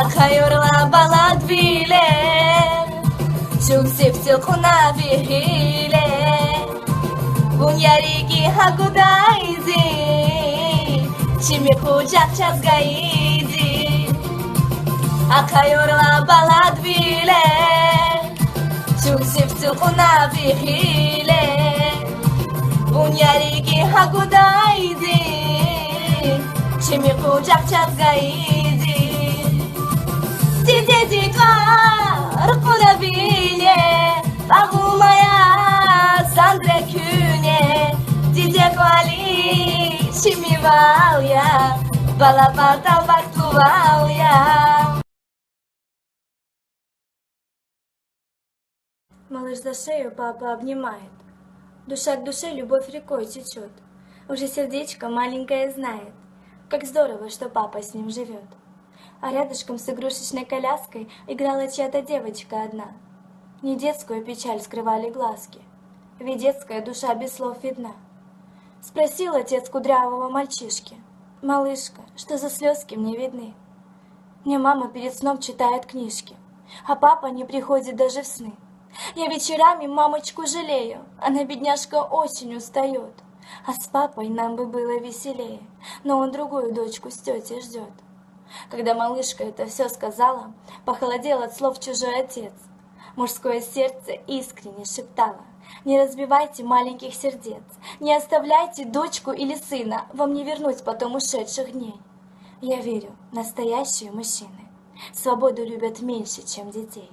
Akayurla balad bile Çok sevdik ona bihile Bunyarigi hagudaizi Chimi kucak chazgaizi Akayurla balad bile Çok sevdik ona bihile Bunyarigi hagudaizi Chimi kucak chazgaizi Didedikar kulabile Bagumaya sandre küne Didekvali chimivalya Balapata baktуваля. Малыш за шею папа обнимает. Душа к душе любовь рекой течет. Уже сердечко маленькое знает, как здорово, что папа с ним живет. А рядышком с игрушечной коляской играла чья-то девочка одна. Не детскую печаль скрывали глазки, ведь детская душа без слов видна. Спросил отец кудрявого мальчишки: «Малышка, что за слезки мне видны?» Мне мама перед сном читает книжки, а папа не приходит даже в сны. Я вечерами мамочку жалею, она, бедняжка, очень устает. А с папой нам бы было веселее, но он другую дочку с тетей ждет. Когда малышка это все сказала, похолодел от слов чужой отец. Мужское сердце искренне шептало: не разбивайте маленьких сердец, не оставляйте дочку или сына, вам не вернуть потом ушедших дней. Я верю, настоящие мужчины свободу любят меньше, чем детей.